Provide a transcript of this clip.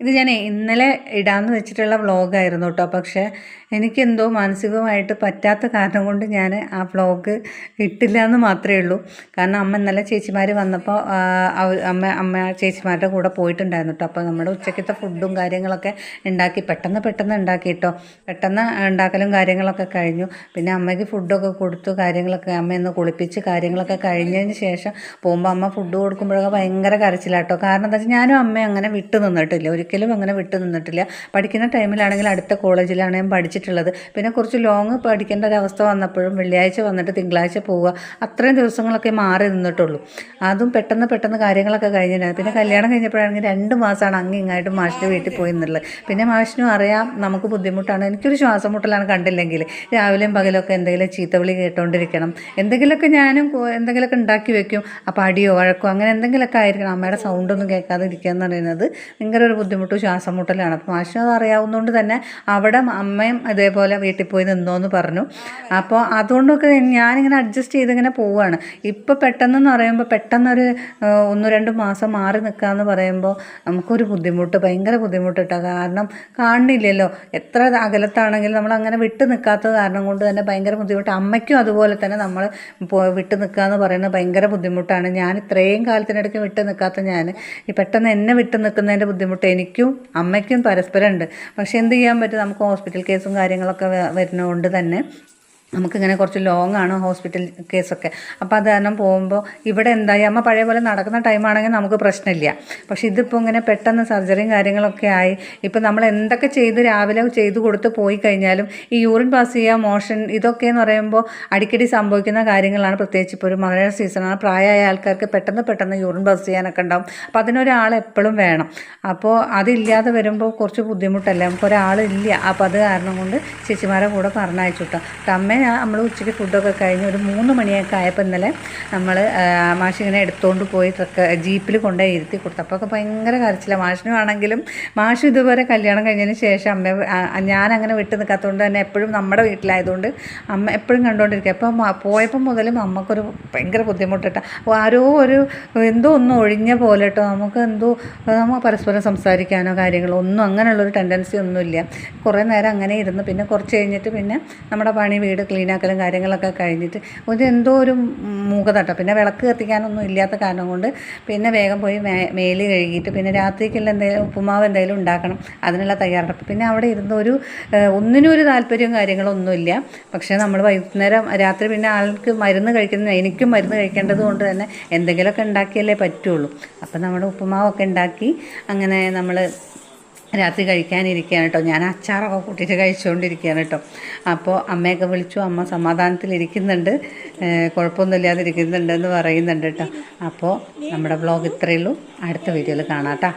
ഇത് ഞാൻ ഇന്നലെ ഇടാമെന്ന് വെച്ചിട്ടുള്ള വ്ളോഗായിരുന്നു കേട്ടോ. പക്ഷേ എനിക്കെന്തോ മാനസികമായിട്ട് പറ്റാത്ത കാരണം കൊണ്ട് ഞാൻ ആ വ്ളോഗ് ഇട്ടില്ല എന്ന് മാത്രമേ ഉള്ളൂ. കാരണം അമ്മ ഇന്നലെ ചേച്ചിമാർ വന്നപ്പോൾ അമ്മ ചേച്ചിമാരുടെ കൂടെ പോയിട്ടുണ്ടായിരുന്നു കേട്ടോ. അപ്പോൾ നമ്മുടെ ഉച്ചക്കത്തെ ഫുഡും കാര്യങ്ങളൊക്കെ ഉണ്ടാക്കി പെട്ടെന്ന് ഉണ്ടാക്കി കേട്ടോ. പെട്ടെന്ന് ഉണ്ടാക്കലും കാര്യങ്ങളൊക്കെ കഴിഞ്ഞു. പിന്നെ അമ്മയ്ക്ക് ഫുഡൊക്കെ കൊടുത്തു, കാര്യങ്ങളൊക്കെ അമ്മയൊന്ന് കുളിപ്പിച്ച് കാര്യങ്ങളൊക്കെ കഴിഞ്ഞതിന് ശേഷം പോകുമ്പോൾ അമ്മ ഫുഡ് കൊടുക്കുമ്പോഴൊക്കെ ഭയങ്കര കരച്ചിലാട്ടോ. കാരണം എന്താ വെച്ചാൽ ഞാനും അമ്മയും അങ്ങനെ വിട്ടു നിന്നിട്ടില്ല, ഒരിക്കലും അങ്ങനെ വിട്ടു നിന്നിട്ടില്ല. പഠിക്കുന്ന ടൈമിലാണെങ്കിൽ അടുത്ത കോളേജിലാണ് ഞാൻ പഠിച്ചിട്ടുള്ളത്. പിന്നെ കുറച്ച് ലോങ് പഠിക്കേണ്ട ഒരവസ്ഥ വന്നപ്പോഴും വെള്ളിയാഴ്ച വന്നിട്ട് തിങ്കളാഴ്ച പോവുക, അത്രയും ദിവസങ്ങളൊക്കെ മാറി നിന്നിട്ടുള്ളൂ. അതും പെട്ടെന്ന് കാര്യങ്ങളൊക്കെ കഴിഞ്ഞിട്ടുണ്ടായിരുന്നു. പിന്നെ കല്യാണം കഴിഞ്ഞപ്പോഴാണെങ്കിൽ 2 മാസമാണ് ഇങ്ങായിട്ട് മാഷിൻ്റെ വീട്ടിൽ പോയി എന്നുള്ളത്. പിന്നെ മാഷിനും അറിയാം നമുക്ക് ബുദ്ധിമുട്ടാണ്. എനിക്കൊരു ശ്വാസം മുട്ടലാണ് കണ്ടില്ലെങ്കിൽ. രാവിലെയും പകലൊക്കെ എന്തെങ്കിലും ചീത്തവിളി കേട്ടോണ്ടിരിക്കണം, എന്തെങ്കിലുമൊക്കെ ഞാനും എന്തെങ്കിലുമൊക്കെ ഉണ്ടാക്കി വെക്കും. അപ്പോൾ അടിയോ വഴക്കോ അങ്ങനെ എന്തെങ്കിലുമൊക്കെ ആയിരിക്കണം. അമ്മയുടെ സൗണ്ടൊന്നും കേൾക്കാതെ ഇരിക്കുക എന്ന് പറയുന്നത് ഭയങ്കര ഒരു ബുദ്ധിമുട്ടും ശ്വാസം മുട്ടലാണ്. അപ്പോൾ മാഷിനും അത് അറിയാവുന്നതുകൊണ്ട് തന്നെ അവിടെ അമ്മയും ഇതേപോലെ വീട്ടിൽ പോയി നിന്നോന്ന് പറഞ്ഞു. അപ്പോൾ അതുകൊണ്ടൊക്കെ ഞാനിങ്ങനെ അഡ്ജസ്റ്റ് ചെയ്തിങ്ങനെ പോവുകയാണ്. ഇപ്പോൾ പെട്ടെന്നെന്ന് പറയുമ്പോൾ പെട്ടെന്നൊരു 1-2 മാസം മാറി നിൽക്കാമെന്ന് പറയുമ്പോൾ നമുക്കൊരു ബുദ്ധിമുട്ട്, ഭയങ്കര ബുദ്ധിമുട്ട് കേട്ടോ. കാരണം കാണുന്നില്ലല്ലോ, എത്ര അകലത്താണെങ്കിലും നമ്മൾ അങ്ങനെ വിട്ട് നിൽക്കാത്തത് കാരണം കൊണ്ട് തന്നെ ഭയങ്കര ബുദ്ധിമുട്ട്. അമ്മയ്ക്കും അതുപോലെ തന്നെ നമ്മൾ വിട്ട് നിൽക്കുക എന്ന് പറയുന്നത് ഭയങ്കര ബുദ്ധിമുട്ടാണ്. ഞാൻ ഇത്രയും കാലത്തിനിടയ്ക്ക് വിട്ട് നിൽക്കാത്ത ഞാൻ ഈ പെട്ടെന്ന് എന്നെ വിട്ട് നിൽക്കുന്നതിൻ്റെ ബുദ്ധിമുട്ട് എനിക്കും അമ്മയ്ക്കും പരസ്പരം ഉണ്ട്. പക്ഷേ എന്ത് ചെയ്യാൻ പറ്റും, നമുക്ക് ഹോസ്പിറ്റൽ കേസും കാര്യങ്ങളൊക്കെ വരുന്നതുകൊണ്ട് തന്നെ നമുക്കിങ്ങനെ കുറച്ച് ലോങ്ങാണ് ഹോസ്പിറ്റൽ കേസൊക്കെ. അപ്പോൾ അത് കാരണം പോകുമ്പോൾ ഇവിടെ എന്തായി അമ്മ പഴയ പോലെ നടക്കുന്ന ടൈമാണെങ്കിൽ നമുക്ക് പ്രശ്നമില്ല. പക്ഷേ ഇതിപ്പോൾ ഇങ്ങനെ പെട്ടെന്ന് സർജറിയും കാര്യങ്ങളൊക്കെ ആയി. ഇപ്പോൾ നമ്മൾ എന്തൊക്കെ രാവിലെ ചെയ്ത് കൊടുത്ത് പോയി കഴിഞ്ഞാലും ഈ യൂറിൻ പാസ് ചെയ്യുക, മോഷൻ, ഇതൊക്കെയെന്ന് പറയുമ്പോൾ അടിക്കടി സംഭവിക്കുന്ന കാര്യങ്ങളാണ്. പ്രത്യേകിച്ച് ഇപ്പോൾ ഒരു മഴ സീസണാണ്. പ്രായമായ ആൾക്കാർക്ക് പെട്ടെന്ന് യൂറിൻ പാസ് ചെയ്യാനൊക്കെ ഉണ്ടാവും. അപ്പോൾ അതിനൊരാൾ എപ്പോഴും വേണം. അപ്പോൾ അതില്ലാതെ വരുമ്പോൾ കുറച്ച് ബുദ്ധിമുട്ടല്ലേ, നമുക്കൊരാളില്ല. അപ്പോൾ അത് കാരണം കൊണ്ട് ചേച്ചിമാരെ കൂടെ പറഞ്ഞയച്ചു കേട്ടോ. അമ്മ നമ്മൾ ഉച്ചയ്ക്ക് ഫുഡൊക്കെ കഴിഞ്ഞ് ഒരു 3 മണിയൊക്കെ ആയപ്പോൾ ഇന്നലെ നമ്മൾ മാഷിങ്ങനെ എടുത്തുകൊണ്ട് പോയി ജീപ്പിൽ കൊണ്ടുപോയി ഇരുത്തി കൊടുത്തു. അപ്പോൾ ഒക്കെ ഭയങ്കര കരച്ചിലാണ്. മാഷിനും ആണെങ്കിലും മാഷ് ഇതുവരെ കല്യാണം കഴിഞ്ഞതിന് ശേഷം ഞാനങ്ങനെ വിട്ട് നിൽക്കാത്തതുകൊണ്ട് തന്നെ എപ്പോഴും നമ്മുടെ വീട്ടിലായതുകൊണ്ട് അമ്മ എപ്പോഴും കണ്ടുകൊണ്ടിരിക്കുക. അപ്പോൾ പോയപ്പോൾ മുതലും അമ്മക്കൊരു ഭയങ്കര ബുദ്ധിമുട്ടിട്ടാണ്. അപ്പോൾ ആരോ എന്തോ ഒന്നും ഒഴിഞ്ഞ പോലെ കേട്ടോ. നമുക്ക് നമ്മൾ പരസ്പരം സംസാരിക്കാനോ കാര്യങ്ങളോ ഒന്നും അങ്ങനെയുള്ളൊരു ടെൻഡൻസി ഒന്നുമില്ല. കുറേ നേരം അങ്ങനെ ഇരുന്ന് പിന്നെ കുറച്ച് കഴിഞ്ഞിട്ട് പിന്നെ നമ്മുടെ പണി, വീട് ക്ലീനാക്കലും കാര്യങ്ങളൊക്കെ കഴിഞ്ഞിട്ട് എന്തോ ഒരു മൂകത കേട്ടോ. പിന്നെ വിളക്ക് കത്തിക്കാനൊന്നും ഇല്ലാത്ത കാരണം കൊണ്ട് പിന്നെ വേഗം പോയി മേല് കഴുകിയിട്ട് പിന്നെ രാത്രിക്കുള്ള എന്തെങ്കിലും ഉപ്പുമാവ് എന്തെങ്കിലും ഉണ്ടാക്കണം, അതിനുള്ള തയ്യാറെടുപ്പ്. പിന്നെ അവിടെ ഇരുന്ന് ഒന്നിനും ഒരു താല്പര്യവും കാര്യങ്ങളൊന്നുമില്ല. പക്ഷേ നമ്മൾ വൈകുന്നേരം രാത്രി പിന്നെ ആൾക്ക് മരുന്ന് എനിക്കും മരുന്ന് കഴിക്കേണ്ടത് കൊണ്ട് തന്നെ എന്തെങ്കിലുമൊക്കെ ഉണ്ടാക്കിയല്ലേ പറ്റുള്ളൂ. അപ്പം നമ്മൾ ഉപ്പുമാവൊക്കെ ഉണ്ടാക്കി അങ്ങനെ നമ്മൾ രാത്രി കഴിക്കാനിരിക്കുകയാണ് കേട്ടോ. ഞാൻ അച്ചാറൊക്കെ കൂട്ടിയിട്ട് കഴിച്ചുകൊണ്ടിരിക്കുകയാണ് കേട്ടോ. അപ്പോൾ അമ്മയൊക്കെ വിളിച്ചു, അമ്മ സമാധാനത്തിലിരിക്കുന്നുണ്ട്, കുഴപ്പമൊന്നുമില്ലാതിരിക്കുന്നുണ്ട് എന്ന് പറയുന്നുണ്ട് കേട്ടോ. അപ്പോൾ നമ്മുടെ വ്ളോഗ് ഇത്രയേ ഉള്ളൂ. അടുത്ത വീഡിയോയിൽ കാണാം കേട്ടോ.